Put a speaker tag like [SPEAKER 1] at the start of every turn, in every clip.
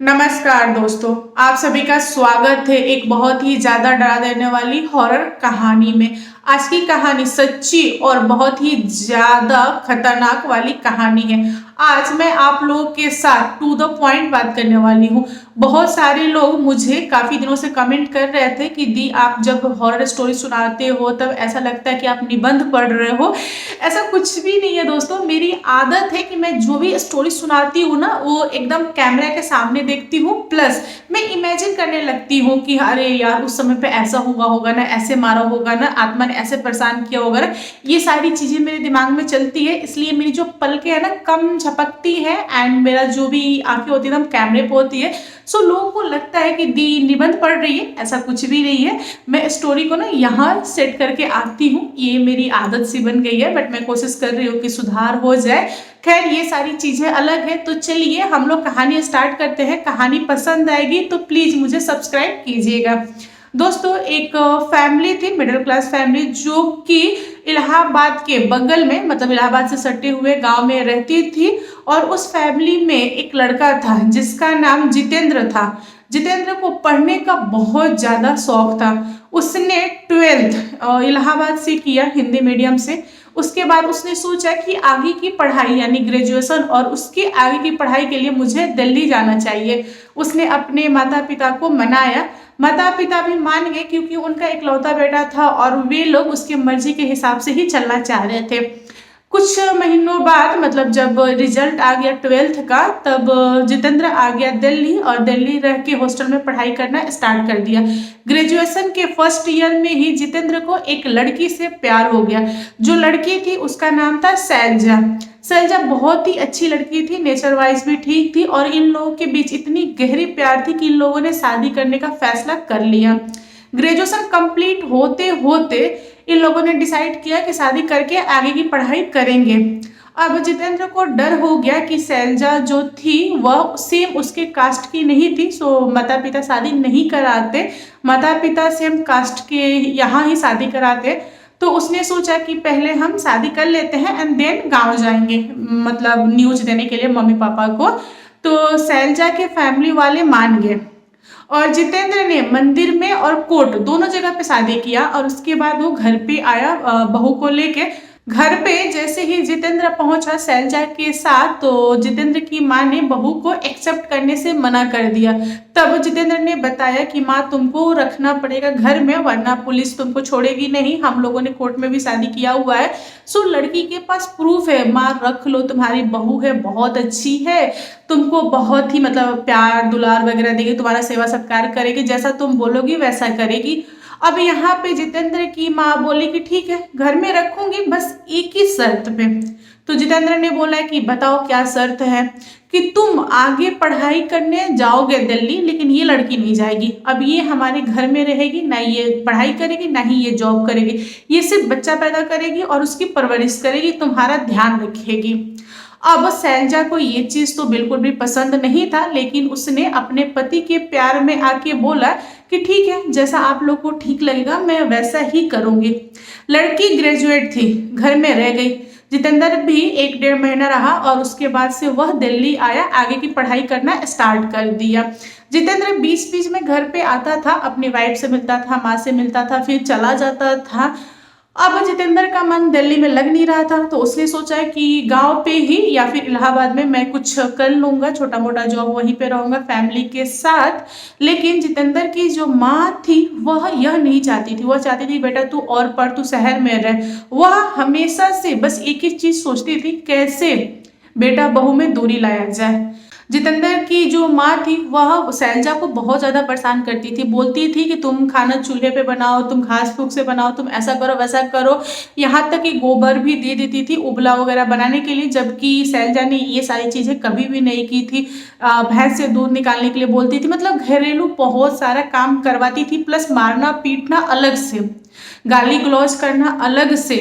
[SPEAKER 1] नमस्कार दोस्तों, आप सभी का स्वागत है एक बहुत ही ज़्यादा डरा देने वाली हॉरर कहानी में। आज की कहानी सच्ची और बहुत ही ज़्यादा खतरनाक वाली कहानी है। आज मैं आप लोगों के साथ टू द पॉइंट बात करने वाली हूँ। बहुत सारे लोग मुझे काफ़ी दिनों से कमेंट कर रहे थे कि दी आप जब हॉरर स्टोरी सुनाते हो तब ऐसा लगता है कि आप निबंध पढ़ रहे हो। ऐसा कुछ भी नहीं है दोस्तों, मेरी आदत है कि मैं जो भी स्टोरी सुनाती हूँ ना वो एकदम कैमरा के सामने देखती हूँ, प्लस मैं इमेजिन करने लगती हूँ कि अरे यार उस समय पे ऐसा हुआ होगा ना, ऐसे मारा होगा ना, आत्मा ने ऐसे परेशान किया होगा ना। ये सारी चीजें मेरे दिमाग में चलती है, इसलिए मेरी जो पलकें है ना कम झपकती है एंड मेरा जो भी आंखें होती है एकदम कैमरे पे होती है। सो लोगों को लगता है कि दी निबंध पढ़ रही है, ऐसा कुछ भी नहीं है। मैं स्टोरी को ना यहाँ सेट करके आती हूँ, ये मेरी आदत सी बन गई है, बट मैं कोशिश कर रही हूँ कि सुधार हो जाए। खैर ये सारी चीजें अलग है, तो चलिए हम लोग कहानी स्टार्ट करते हैं। कहानी पसंद आएगी तो प्लीज मुझे सब्सक्राइब कीजिएगा। दोस्तों एक फैमिली थी, मिडिल क्लास फैमिली, जो कि इलाहाबाद के बगल में मतलब इलाहाबाद से सटे हुए गांव में रहती थी। और उस फैमिली में एक लड़का था जिसका नाम जितेंद्र था। जितेंद्र को पढ़ने का बहुत ज़्यादा शौक था। उसने 12th इलाहाबाद से किया, हिंदी मीडियम से। उसके बाद उसने सोचा कि आगे की पढ़ाई यानी ग्रेजुएशन और उसके आगे की पढ़ाई के लिए मुझे दिल्ली जाना चाहिए। उसने अपने माता पिता को मनाया। माता पिता भी मान गए क्योंकि उनका इकलौता बेटा था और वे लोग उसकी मर्जी के हिसाब से ही चलना चाह रहे थे। कुछ महीनों बाद मतलब जब रिजल्ट आ गया 12th का, तब जितेंद्र आ गया दिल्ली और दिल्ली रह के हॉस्टल में पढ़ाई करना स्टार्ट कर दिया। ग्रेजुएशन के फर्स्ट ईयर में ही जितेंद्र को एक लड़की से प्यार हो गया। जो लड़की थी उसका नाम था शैलजा। शैलजा बहुत ही अच्छी लड़की थी, नेचर वाइज भी ठीक थी और इन लोगों के बीच इतनी गहरी प्यार थी कि इन लोगों ने शादी करने का फैसला कर लिया। ग्रेजुएशन कंप्लीट होते होते इन लोगों ने डिसाइड किया कि शादी करके आगे की पढ़ाई करेंगे। अब जितेंद्र को डर हो गया कि शैलजा जो थी वह सेम उसके कास्ट की नहीं थी, सो माता पिता शादी नहीं कराते, माता पिता सेम कास्ट के यहाँ ही शादी कराते। तो उसने सोचा कि पहले हम शादी कर लेते हैं एंड देन गांव जाएंगे, मतलब न्यूज देने के लिए मम्मी पापा को। तो शैलजा के फैमिली वाले मान गए और जितेंद्र ने मंदिर में और कोर्ट दोनों जगह पे शादी किया। और उसके बाद वो घर पे आया बहू को लेके। घर पे जैसे ही जितेंद्र पहुंचा शैलजा के साथ, तो जितेंद्र की माँ ने बहू को एक्सेप्ट करने से मना कर दिया। तब जितेंद्र ने बताया कि माँ तुमको रखना पड़ेगा घर में, वरना पुलिस तुमको छोड़ेगी नहीं, हम लोगों ने कोर्ट में भी शादी किया हुआ है। सो लड़की के पास प्रूफ है, माँ रख लो, तुम्हारी बहू है बहुत अच्छी है, तुमको बहुत ही मतलब प्यार दुलार वगैरह देगी, तुम्हारा सेवा सत्कार करेगी, जैसा तुम बोलोगी वैसा करेगी। अब यहाँ पे जितेंद्र की माँ बोली कि ठीक है घर में रखूंगी, बस एक ही शर्त पे। तो जितेंद्र ने बोला कि बताओ क्या शर्त है। कि तुम आगे पढ़ाई करने जाओगे दिल्ली, लेकिन ये लड़की नहीं जाएगी। अब ये हमारे घर में रहेगी, ना ये पढ़ाई करेगी ना ही ये जॉब करेगी, ये सिर्फ बच्चा पैदा करेगी और उसकी परवरिश करेगी, तुम्हारा ध्यान रखेगी। अब शैलजा को ये चीज तो बिल्कुल भी पसंद नहीं था, लेकिन उसने अपने पति के प्यार में आके बोला कि ठीक है जैसा आप लोग को ठीक लगेगा मैं वैसा ही करूंगी। लड़की ग्रेजुएट थी, घर में रह गई। जितेंद्र भी 1-1.5 महीना रहा और उसके बाद से वह दिल्ली आया, आगे की पढ़ाई करना स्टार्ट कर दिया। जितेंद्र बीच बीच में घर पे आता था, अपनी वाइफ से मिलता था, माँ से मिलता था, फिर चला जाता था। अब जितेंद्र का मन दिल्ली में लग नहीं रहा था, तो उसने सोचा कि गांव पे ही या फिर इलाहाबाद में मैं कुछ कर लूंगा, छोटा मोटा जॉब, वहीं पे रहूंगा फैमिली के साथ। लेकिन जितेंद्र की जो माँ थी वह यह नहीं चाहती थी, वह चाहती थी बेटा तू और पढ़, तू शहर में रह। वह हमेशा से बस एक ही चीज सोचती थी, कैसे बेटा बहू में दूरी लाया जाए। जितेंद्र की जो माँ थी वह शैलजा को बहुत ज़्यादा परेशान करती थी, बोलती थी कि तुम खाना चूल्हे पे बनाओ, तुम घास फूक से बनाओ, तुम ऐसा करो वैसा करो। यहाँ तक कि गोबर भी दे देती थी उपला वगैरह बनाने के लिए, जबकि शैलजा ने ये सारी चीज़ें कभी भी नहीं की थी। भैंस से दूध निकालने के लिए बोलती थी, मतलब घरेलू बहुत सारा काम करवाती थी, प्लस मारना पीटना अलग से, गाली गलौज करना अलग से,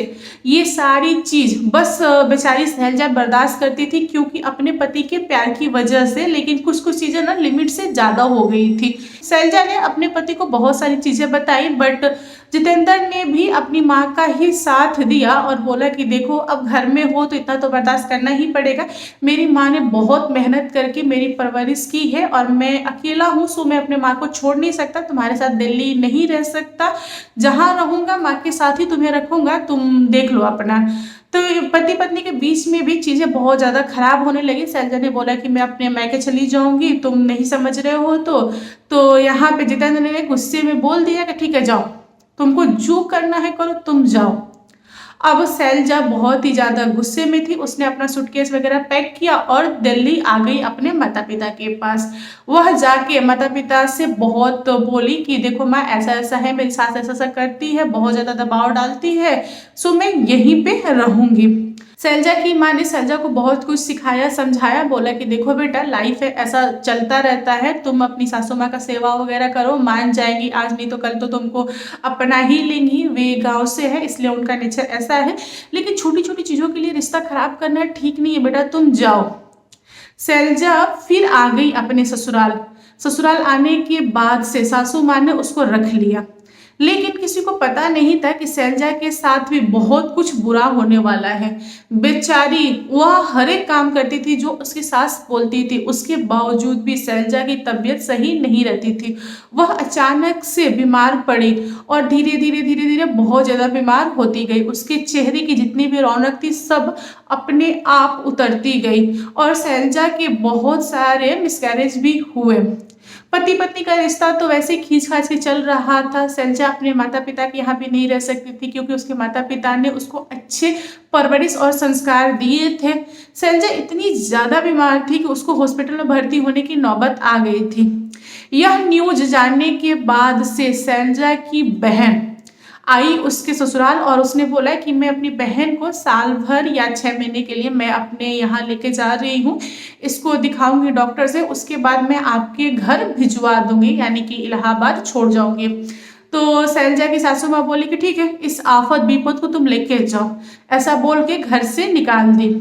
[SPEAKER 1] ये सारी चीज बस बेचारी शैलजा बर्दाश्त करती थी क्योंकि अपने पति के प्यार की वजह से। लेकिन कुछ कुछ चीजें ना लिमिट से ज्यादा हो गई थी। शैलजा ने अपने पति को बहुत सारी चीजें बताई, बट जितेंद्र ने भी अपनी माँ का ही साथ दिया और बोला कि देखो अब घर में हो तो इतना तो बर्दाश्त करना ही पड़ेगा। मेरी माँ ने बहुत मेहनत करके मेरी परवरिश की है और मैं अकेला हूँ, सो मैं अपने माँ को छोड़ नहीं सकता, तुम्हारे साथ दिल्ली नहीं रह सकता, जहाँ रहूंगा माँ के साथ ही तुम्हें रखूंगा, तुम देख लो अपना। तो पति पत्नी के बीच में भी चीजें बहुत ज्यादा खराब होने लगी। शैलजा ने बोला कि मैं अपने मैके चली जाऊंगी, तुम नहीं समझ रहे हो तो यहाँ पे जितेंद्र ने गुस्से में बोल दिया कि ठीक है जाओ, तुमको जो करना है करो, तुम जाओ। अब शैलजा बहुत ही ज्यादा गुस्से में थी, उसने अपना सूटकेस वगैरह पैक किया और दिल्ली आ गई अपने माता पिता के पास। वह जाके माता पिता से बहुत बोली कि देखो माँ ऐसा ऐसा है, मेरी सास ऐसा ऐसा करती है, बहुत ज्यादा दबाव डालती है, सो मैं यहीं पे रहूंगी। शैलजा की माँ ने शैलजा को बहुत कुछ सिखाया समझाया, बोला कि देखो बेटा लाइफ है, ऐसा चलता रहता है, तुम अपनी सासू माँ का सेवा वगैरह करो, मान जाएंगी, आज नहीं तो कल तो तुमको अपना ही लेंगी, वे गांव से है इसलिए उनका नेचर ऐसा है, लेकिन छोटी छोटी चीजों के लिए रिश्ता खराब करना ठीक नहीं है बेटा, तुम जाओ। शैलजा फिर आ गई अपने ससुराल। ससुराल आने के बाद से सासू माँ ने उसको रख लिया, लेकिन किसी को पता नहीं था कि शैलजा के साथ भी बहुत कुछ बुरा होने वाला है। बेचारी वह हर एक काम करती थी जो उसकी सास बोलती थी, उसके बावजूद भी शैलजा की तबीयत सही नहीं रहती थी। वह अचानक से बीमार पड़ी और धीरे धीरे धीरे धीरे बहुत ज्यादा बीमार होती गई। उसके चेहरे की जितनी भी रौनक थी सब अपने आप उतरती गई और शैलजा के बहुत सारे मिसकैरेज भी हुए। पति पत्नी का रिश्ता तो वैसे खींच खाच के चल रहा था। शैलजा अपने माता पिता के यहाँ भी नहीं रह सकती थी क्योंकि उसके माता पिता ने उसको अच्छे परवरिश और संस्कार दिए थे। शैलजा इतनी ज्यादा बीमार थी कि उसको हॉस्पिटल में भर्ती होने की नौबत आ गई थी। यह न्यूज जानने के बाद से शैलजा की बहन आई उसके ससुराल और उसने बोला कि मैं अपनी बहन को साल भर या 6 महीने के लिए मैं अपने यहाँ लेके जा रही हूँ, इसको दिखाऊंगी डॉक्टर से, उसके बाद मैं आपके घर भिजवा दूंगी, यानी कि इलाहाबाद छोड़ जाऊंगी। तो शैलजा की सासू माँ बोली कि ठीक है, इस आफत विपत को तुम लेके जाओ, ऐसा बोल के घर से निकाल दी।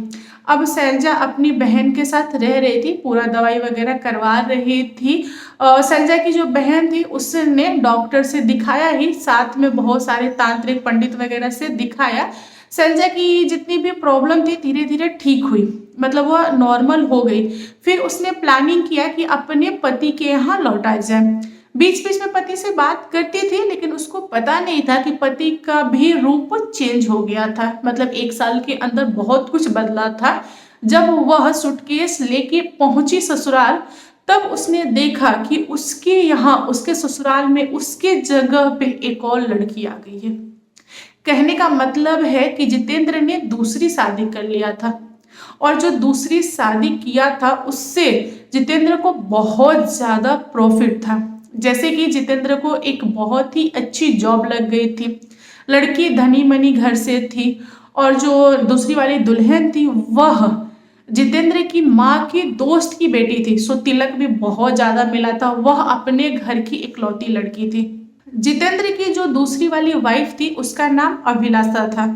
[SPEAKER 1] अब शैलजा अपनी बहन के साथ रह रही थी, पूरा दवाई वगैरह करवा रही थी। शैलजा की जो बहन थी उसने डॉक्टर से दिखाया ही, साथ में बहुत सारे तांत्रिक पंडित वगैरह से दिखाया। शैलजा की जितनी भी प्रॉब्लम थी धीरे धीरे ठीक हुई, मतलब वह नॉर्मल हो गई। फिर उसने प्लानिंग किया कि अपने पति के यहाँ लौटा जाए। बीच बीच में पति से बात करती थी, लेकिन उसको पता नहीं था कि पति का भी रूप चेंज हो गया था, मतलब 1 साल के अंदर बहुत कुछ बदला था। जब वह सूटकेस लेके पहुंची ससुराल, तब उसने देखा कि उसके यहाँ उसके ससुराल में उसके जगह पे एक और लड़की आ गई है। कहने का मतलब है कि जितेंद्र ने दूसरी शादी कर लिया था और जो दूसरी शादी किया था उससे जितेंद्र को बहुत ज्यादा प्रॉफिट था। जैसे कि जितेंद्र को एक बहुत ही अच्छी जॉब लग गई थी, लड़की धनी मनी घर से थी और जो दूसरी वाली दुल्हन थी वह जितेंद्र की माँ की दोस्त की बेटी थी, सो तिलक भी बहुत ज्यादा मिला था। वह अपने घर की इकलौती लड़की थी। जितेंद्र की जो दूसरी वाली वाइफ थी उसका नाम अभिलाषा था।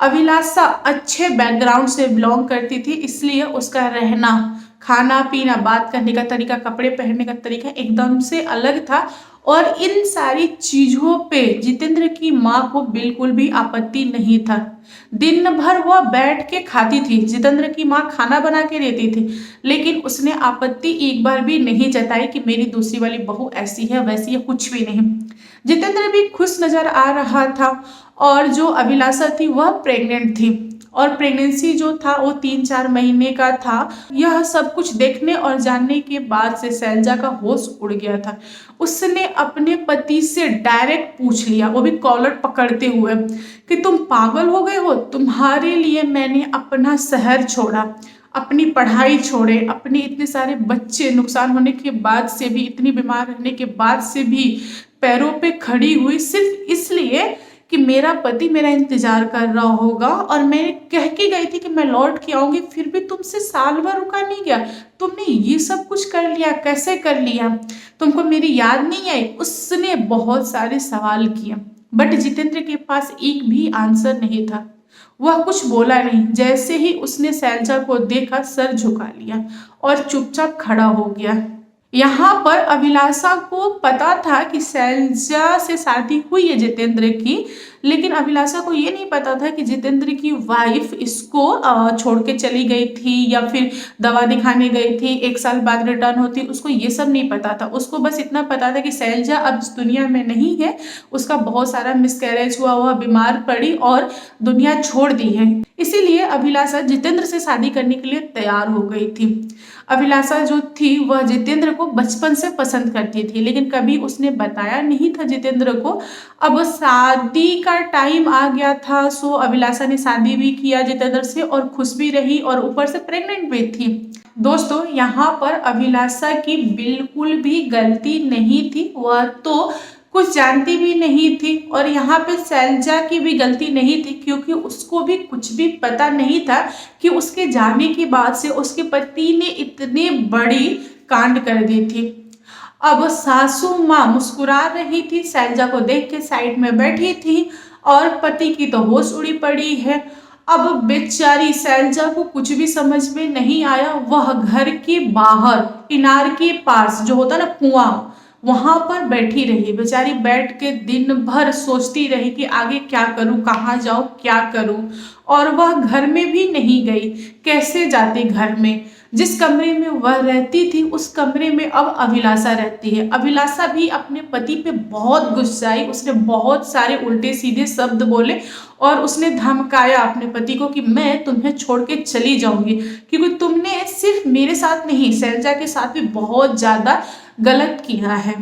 [SPEAKER 1] अभिलाषा अच्छे बैकग्राउंड से बिलोंग करती थी, इसलिए उसका रहना, खाना पीना, बात करने का तरीका, कपड़े पहनने का तरीका एकदम से अलग था और इन सारी चीजों पे जितेंद्र की माँ को बिल्कुल भी आपत्ति नहीं था। दिन भर वह बैठ के खाती थी, जितेंद्र की माँ खाना बना के देती थी, लेकिन उसने आपत्ति एक बार भी नहीं जताई कि मेरी दूसरी वाली बहू ऐसी है वैसी है, कुछ भी नहीं। जितेंद्र भी खुश नजर आ रहा था और जो अभिलाषा थी वह प्रेग्नेंट थी और प्रेगनेंसी जो था वो 3-4 महीने का था। यह सब कुछ देखने और जानने के बाद से शैलजा का होश उड़ गया था। उसने अपने पति से डायरेक्ट पूछ लिया, वो भी कॉलर पकड़ते हुए, कि तुम पागल हो गए हो, तुम्हारे लिए मैंने अपना शहर छोड़ा, अपनी पढ़ाई छोड़े, अपने इतने सारे बच्चे नुकसान होने के बाद से भी, इतनी बीमार रहने के बाद से भी पैरों पे खड़ी हुई सिर्फ इसलिए कि मेरा पति मेरा इंतजार कर रहा होगा और मैं कह के गई थी कि मैं लौट के आऊंगी, फिर भी तुमसे साल भर रुका नहीं गया, तुमने ये सब कुछ कर लिया, कैसे कर लिया, तुमको मेरी याद नहीं आई। उसने बहुत सारे सवाल किए बट जितेंद्र के पास एक भी आंसर नहीं था। वह कुछ बोला नहीं। जैसे ही उसने शैलजा को देखा सर झुका लिया और चुपचाप खड़ा हो गया। यहाँ पर अभिलाषा को पता था कि शैलजा से शादी हुई है जितेंद्र की, लेकिन अभिलाषा को ये नहीं पता था कि जितेंद्र की वाइफ इसको छोड़ के चली गई थी या फिर दवा दिखाने गई थी, 1 साल बाद रिटर्न होती। उसको ये सब नहीं पता था। उसको बस इतना पता था कि शैलजा अब इस दुनिया में नहीं है, उसका बहुत सारा मिसकैरेज हुआ, वह बीमार पड़ी और दुनिया छोड़ दी है। इसीलिए अभिलाषा जितेंद्र से शादी करने के लिए तैयार हो गई थी। अभिलाषा जो थी वह जितेंद्र को बचपन से पसंद करती थी, लेकिन कभी उसने बताया नहीं था जितेंद्र को। अब शादी का टाइम आ गया था, सो अभिलाषा ने शादी भी किया जितेंद्र से और खुश भी रही और ऊपर से प्रेग्नेंट भी थी। दोस्तों, यहाँ पर अभिलाषा की बिल्कुल भी गलती नहीं थी, वह तो कुछ जानती भी नहीं थी और यहाँ पे शैलजा की भी गलती नहीं थी, क्योंकि उसको भी कुछ भी पता नहीं था कि उसके जाने के बाद से उसके पति ने इतनी बड़ी कांड कर दी थी। अब सासू माँ मुस्कुरा रही थी, शैलजा को देख के साइड में बैठी थी और पति की तो होश उड़ी पड़ी है। अब बेचारी शैलजा को कुछ भी समझ में नहीं आया। वह घर के बाहर इनार के पास जो होता ना कुआं, वहां पर बैठी रही बेचारी। बैठ के दिन भर सोचती रही कि आगे क्या करूं, कहाँ जाऊं, क्या करूं। और वह घर में भी नहीं गई। कैसे जाती घर में? जिस कमरे में वह रहती थी उस कमरे में अब अभिलाषा रहती है। अभिलाषा भी अपने पति पे बहुत गुस्साई, उसने बहुत सारे उल्टे सीधे शब्द बोले और उसने धमकाया अपने पति को कि मैं तुम्हें छोड़ के चली जाऊंगी, क्योंकि तुमने सिर्फ मेरे साथ नहीं शैलजा के साथ भी बहुत ज्यादा गलत किया है।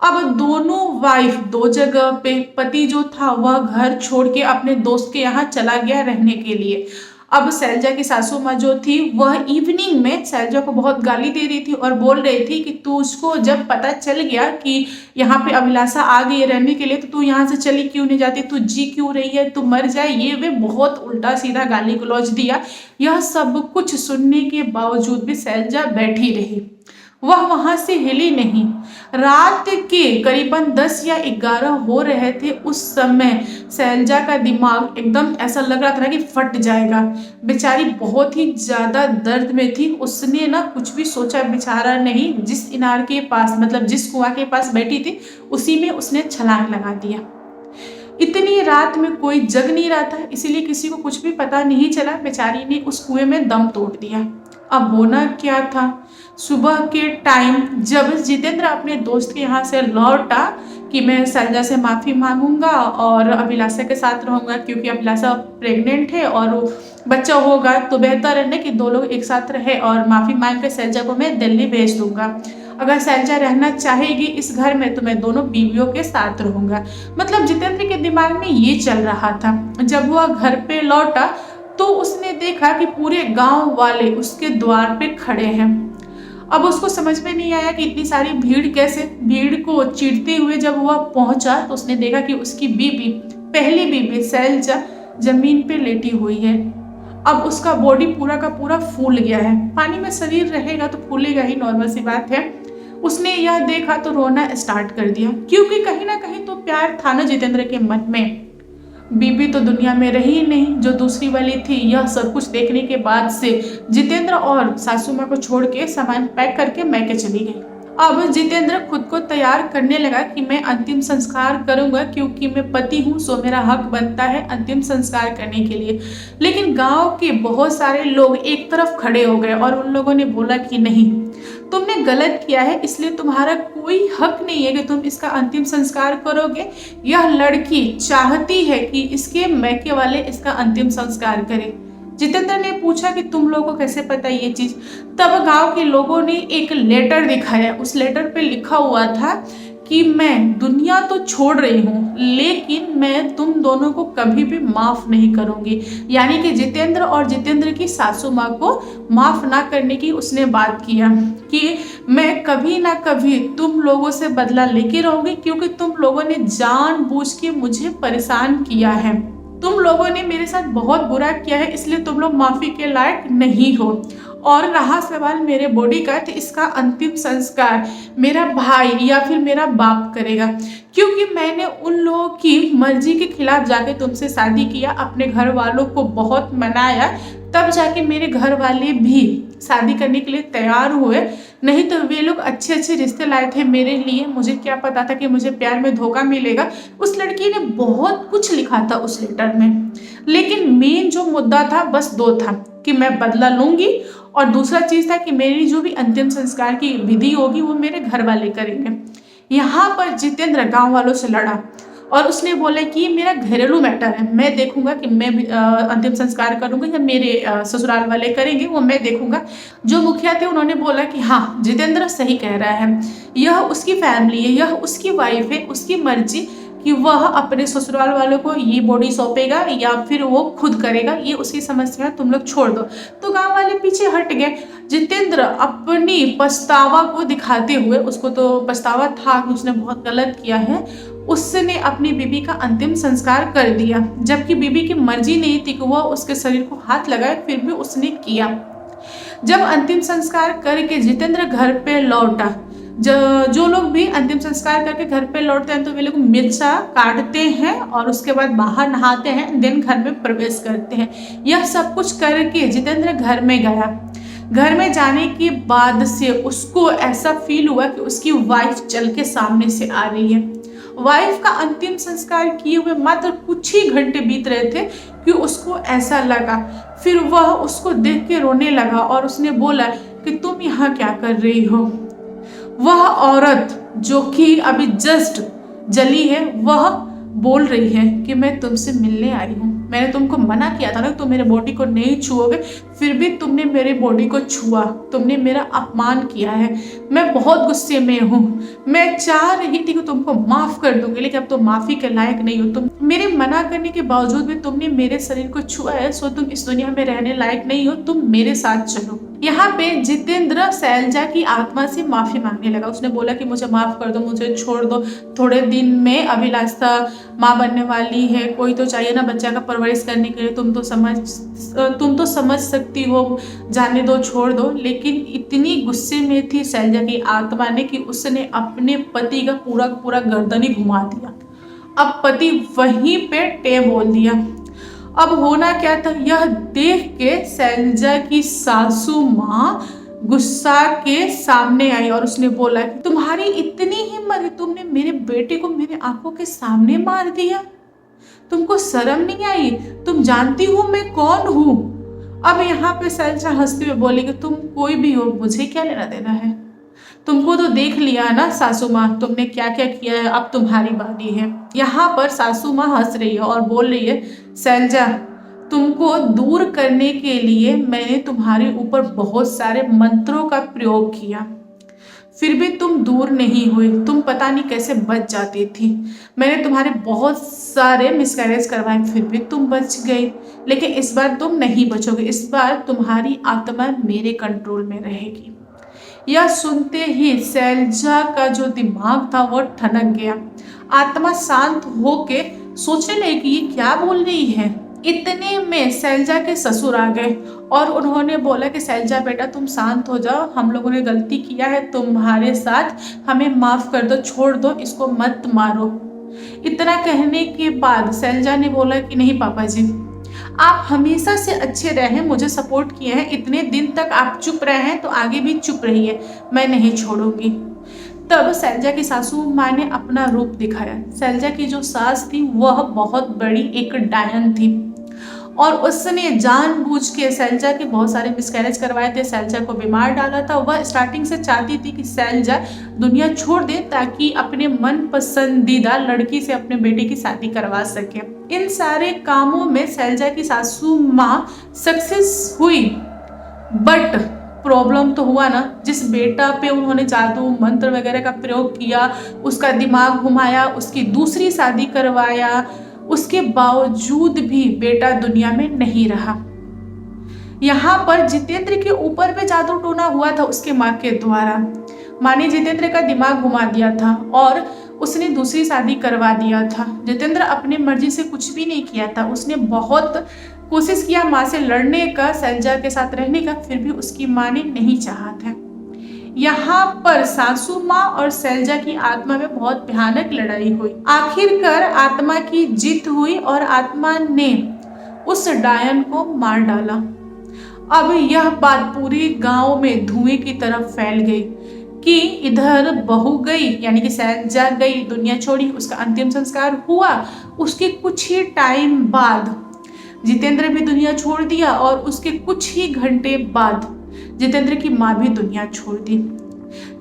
[SPEAKER 1] अब दोनों वाइफ दो जगह पे, पति जो था वह घर छोड़ के अपने दोस्त के यहाँ चला गया रहने के लिए। अब शैलजा की सासू माँ जो थी वह इवनिंग में शैलजा को बहुत गाली दे रही थी और बोल रही थी कि तू उसको जब पता चल गया कि यहाँ पे अभिलाषा आ गई है रहने के लिए तो तू यहाँ से चली क्यों नहीं जाती, तू जी क्यों रही है, तू मर जाए। ये वे बहुत उल्टा सीधा गाली गलौज दिया। यह सब कुछ सुनने के बावजूद भी शैलजा बैठी रही, वह वहां से हिली नहीं। रात के करीबन 10 या 11 हो रहे थे उस समय शैलजा का दिमाग एकदम ऐसा लग रहा था कि फट जाएगा। बेचारी बहुत ही ज्यादा दर्द में थी। उसने ना कुछ भी सोचा बेचारा नहीं, जिस इनार के पास मतलब जिस कुआं के पास बैठी थी उसी में उसने छलांग लगा दिया। इतनी रात में कोई जग नहीं रहा था, इसीलिए किसी को कुछ भी पता नहीं चला। बेचारी ने उस कुएं में दम तोड़ दिया। अब होना क्या था, सुबह के टाइम जब जितेंद्र अपने दोस्त के यहाँ से लौटा कि मैं शैलजा से माफ़ी मांगूंगा और अभिलाषा के साथ रहूंगा, क्योंकि अभिलाषा प्रेग्नेंट है और बच्चा होगा तो बेहतर है ना कि दो लोग एक साथ रहे, और माफ़ी मांग कर शैलजा को मैं दिल्ली भेज दूंगा। अगर शैलजा रहना चाहेगी इस घर में तो मैं दोनों बीवियों के साथ रहूंगा। मतलब जितेंद्र के दिमाग में ये चल रहा था। जब वह घर पे लौटा तो उसने देखा कि पूरे गांव वाले उसके द्वार पे खड़े हैं। अब उसको समझ में नहीं आया कि इतनी सारी भीड़ कैसे। भीड़ को चीरते हुए जब वह पहुंचा तो उसने देखा कि उसकी बीबी, पहली बीबी शैलजा, जमीन पे लेटी हुई है। अब उसका बॉडी पूरा का पूरा फूल गया है। पानी में शरीर रहेगा तो फूलेगा ही, नॉर्मल सी बात है। उसने यह देखा तो रोना स्टार्ट कर दिया, क्योंकि कहीं ना कहीं तो प्यार था ना जितेंद्र के मन में। बीबी तो दुनिया में रही ही नहीं, जो दूसरी वाली थी। यह सब कुछ देखने के बाद से जितेंद्र और सासू माँ को छोड़ के सामान पैक करके मैके चली गई। अब जितेंद्र खुद को तैयार करने लगा कि मैं अंतिम संस्कार करूंगा, क्योंकि मैं पति हूँ सो मेरा हक बनता है अंतिम संस्कार करने के लिए। लेकिन गांव के बहुत सारे लोग एक तरफ खड़े हो गए और उन लोगों ने बोला कि नहीं, तुमने गलत किया है, इसलिए तुम्हारा कोई हक नहीं है कि तुम इसका अंतिम संस्कार करोगे। यह लड़की चाहती है कि इसके मैके वाले इसका अंतिम संस्कार करें। जितेंद्र ने पूछा कि तुम लोगों को कैसे पता ये चीज? तब गांव के लोगों ने एक लेटर दिखाया। उस लेटर पे लिखा हुआ था कि मैं दुनिया तो छोड़ रही हूँ, लेकिन मैं तुम दोनों को कभी भी माफ नहीं करूंगी। यानी कि जितेंद्र और जितेंद्र की सासू माँ को माफ ना करने की उसने बात किया कि मैं कभी ना कभी तुम लोगों से बदला लेके रहूंगी, क्योंकि तुम लोगों ने जानबूझ के मुझे परेशान किया है। तुम लोगों ने मेरे साथ बहुत बुरा किया है, इसलिए तुम लोग माफी के लायक नहीं हो। और रहा सवाल मेरे बॉडी का, तो इसका अंतिम संस्कार मेरा भाई या फिर मेरा बाप करेगा, क्योंकि मैंने उन लोगों की मर्जी के खिलाफ जाके तुमसे शादी किया, अपने घर वालों को बहुत मनाया, तब जाके मेरे घर वाले भी शादी करने के लिए तैयार हुए। नहीं तो वे लोग अच्छे अच्छे रिश्ते लाए थे मेरे लिए, मुझे क्या पता था कि मुझे प्यार में धोखा मिलेगा। उस लड़की ने बहुत कुछ लिखा था उस लेटर में, लेकिन मेन जो मुद्दा था बस दो था कि मैं बदला लूंगी, और दूसरा चीज था कि मेरी जो भी अंतिम संस्कार की विधि होगी वो मेरे घर वाले करेंगे। यहाँ पर जितेंद्र गांव वालों से लड़ा और उसने बोला कि ये मेरा घरेलू मैटर है, मैं देखूंगा कि मैं अंतिम संस्कार करूंगा या मेरे ससुराल वाले करेंगे, वो मैं देखूंगा। जो मुखिया थे उन्होंने बोला कि हाँ जितेंद्र सही कह रहा है, यह उसकी फैमिली है, यह उसकी वाइफ है, उसकी मर्जी कि वह अपने ससुराल वालों को ये बॉडी सौंपेगा या फिर वो खुद करेगा, ये उसकी समस्या है, तुम लोग छोड़ दो। तो गांव वाले पीछे हट गए। जितेंद्र अपनी पछतावा को दिखाते हुए, उसको तो पछतावा था कि उसने बहुत गलत किया है, उसने अपनी बीबी का अंतिम संस्कार कर दिया, जबकि बीबी की मर्जी नहीं थी कि वह उसके शरीर को हाथ लगाए, फिर भी उसने किया। जब अंतिम संस्कार करके जितेंद्र घर पे लौटा, जो लोग भी अंतिम संस्कार करके घर पे लौटते हैं तो वे लोग मिर्चा काटते हैं और उसके बाद बाहर नहाते हैं, देन घर में प्रवेश करते हैं। यह सब कुछ करके जितेंद्र घर में गया। घर में जाने के बाद से उसको ऐसा फील हुआ कि उसकी वाइफ चल के सामने से आ रही है। वाइफ का अंतिम संस्कार किए हुए मात्र कुछ ही घंटे बीत रहे थे कि उसको ऐसा लगा। फिर वह उसको देख के रोने लगा और उसने बोला कि तुम यहाँ क्या कर रही हो। वह औरत जो कि अभी जस्ट जली है, वह बोल रही है कि मैं तुमसे मिलने आई हूँ, मैंने तुमको मना किया था ना तुम मेरे बॉडी को नहीं छुओगे, फिर भी तुमने मेरे बॉडी को छुआ, तुमने मेरा अपमान किया है, मैं बहुत गुस्से में हूँ। मैं चाह रही थी कि तुमको माफ कर दूंगी, लेकिन अब तुम माफी के लायक नहीं हो। तुम मेरे मना करने के बावजूद भी तुमने मेरे शरीर को छुआ है, सो तुम इस दुनिया में रहने लायक नहीं हो, तुम मेरे साथ चलो। यहाँ पे जितेंद्र शैलजा की आत्मा से माफी मांगने लगा। उसने बोला कि मुझे माफ कर दो, मुझे छोड़ दो, थोड़े दिन में अभिलाषा माँ बनने वाली है, कोई तो चाहिए ना बच्चा का परवरिश करने के लिए, तुम तो समझ सकती हो, जाने दो, छोड़ दो। लेकिन इतनी गुस्से में थी शैलजा की आत्मा ने कि उसने अपने पति का पूरा गर्दन ही घुमा दिया। अब पति वहीं पे टे बोल दिया। अब होना क्या था, यह देख के शैलजा की सासू माँ गुस्सा के सामने आई और उसने बोला कि तुम्हारी इतनी हिम्मत है, तुमने मेरे बेटे को मेरे आंखों के सामने मार दिया, तुमको शर्म नहीं आई, तुम जानती हो मैं कौन हूँ। अब यहाँ पे शैलजा हंसते हुए बोली कि तुम कोई भी हो, मुझे क्या लेना देना है, तुमको तो देख लिया ना सासू माँ, तुमने क्या क्या किया है, अब तुम्हारी बारी है। यहाँ पर सासू माँ हंस रही है और बोल रही है शैलजा, तुमको दूर करने के लिए मैंने तुम्हारे ऊपर बहुत सारे मंत्रों का प्रयोग किया, फिर भी तुम दूर नहीं हुई, तुम पता नहीं कैसे बच जाती थी। मैंने तुम्हारे बहुत सारे मिसकैरेज करवाए, फिर भी तुम बच गई, लेकिन इस बार तुम नहीं बचोगे, इस बार तुम्हारी आत्मा मेरे कंट्रोल में रहेगी। यह सुनते ही शैलजा का जो दिमाग था वो ठनक गया। आत्मा शांत होके सोचने लगी कि ये क्या बोल रही है। इतने में शैलजा के ससुर आ गए और उन्होंने बोला कि शैलजा बेटा तुम शांत हो जाओ, हम लोगों ने गलती किया है तुम्हारे साथ, हमें माफ कर दो, छोड़ दो, इसको मत मारो। इतना कहने के बाद शैलजा ने बोला कि नहीं पापा जी, आप हमेशा से अच्छे रहे हैं, मुझे सपोर्ट किए हैं, इतने दिन तक आप चुप रहे हैं तो आगे भी चुप रहिए, मैं नहीं छोड़ूंगी। तब शैलजा की सासू माँ ने अपना रूप दिखाया। शैलजा की जो सास थी वह बहुत बड़ी एक डायन थी और उसने जानबूझ के शैलजा के बहुत सारे मिसकैरेज करवाए थे, शैलजा को बीमार डाला था। वह स्टार्टिंग से चाहती थी कि शैलजा दुनिया छोड़ दे ताकि अपने मन पसंदीदा लड़की से अपने बेटे की शादी करवा सके। इन सारे कामों में शैलजा की सासू माँ सक्सेस हुई, बट प्रॉब्लम तो हुआ ना, जिस बेटा पे उन्होंने जादू मंत्र वगैरह का प्रयोग किया, उसका दिमाग घुमाया, उसकी दूसरी शादी करवाया, उसके बावजूद भी बेटा दुनिया में नहीं रहा। यहाँ पर जितेंद्र के ऊपर भी जादू टोना हुआ था उसके माँ के द्वारा। माँ ने जितेंद्र का दिमाग घुमा दिया था और उसने दूसरी शादी करवा दिया था। जितेंद्र अपने मर्जी से कुछ भी नहीं किया था, उसने बहुत कोशिश किया माँ से लड़ने का, शैलजा के साथ रहने का, फिर भी उसकी माँ ने नहीं चाहा था। यहाँ पर सासू माँ और शैलजा की आत्मा में बहुत भयानक लड़ाई हुई। आखिरकार आत्मा की जीत हुई और आत्मा ने उस डायन को मार डाला। अब यह बात पूरी गांव में धुएं की तरफ फैल गई। कि इधर बहू गई, यानी कि शैलजा गई, दुनिया छोड़ी, उसका अंतिम संस्कार हुआ। उसके कुछ ही टाइम बाद जितेंद्र भी दुनिया छोड़ दिया और उसके कुछ ही घंटे बाद जितेंद्र की माँ भी दुनिया छोड़ दी।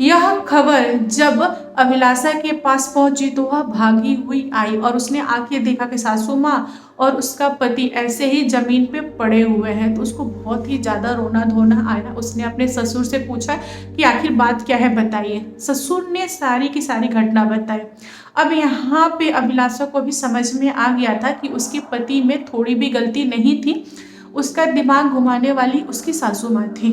[SPEAKER 1] यह खबर जब अभिलाषा के पास पहुंची तो वह भागी हुई आई और उसने आके देखा कि सासू माँ और उसका पति ऐसे ही जमीन पे पड़े हुए हैं। तो उसको बहुत ही ज्यादा रोना धोना आया। उसने अपने ससुर से पूछा कि आखिर बात क्या है, बताइए। ससुर ने सारी की सारी घटना बताई। अब यहाँ पे अभिलाषा को भी समझ में आ गया था कि उसके पति में थोड़ी भी गलती नहीं थी। उसका दिमाग घुमाने वाली उसकी सासू माँ थी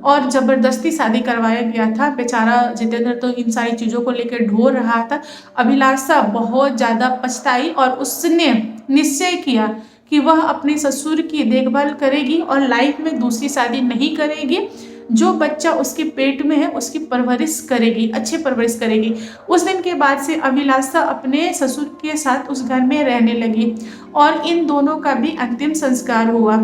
[SPEAKER 1] और जबरदस्ती शादी करवाया गया था। बेचारा जितेंद्र तो इन सारी चीज़ों को लेकर ढो रहा था। अभिलाषा बहुत ज़्यादा पछताई और उसने निश्चय किया कि वह अपने ससुर की देखभाल करेगी और लाइफ में दूसरी शादी नहीं करेगी। जो बच्चा उसके पेट में है उसकी परवरिश करेगी, अच्छी परवरिश करेगी। उस दिन के बाद से अभिलाषा अपने ससुर के साथ उस घर में रहने लगी और इन दोनों का भी अंतिम संस्कार हुआ।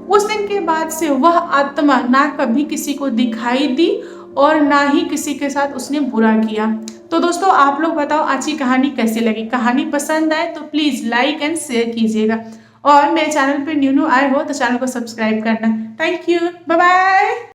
[SPEAKER 1] उस दिन के बाद से वह आत्मा ना कभी किसी को दिखाई दी और ना ही किसी के साथ उसने बुरा किया। तो दोस्तों आप लोग बताओ आज की कहानी कैसी लगी। कहानी पसंद आए तो प्लीज लाइक एंड शेयर कीजिएगा और मेरे चैनल पे न्यू आए हो तो चैनल को सब्सक्राइब करना। Thank you, bye bye.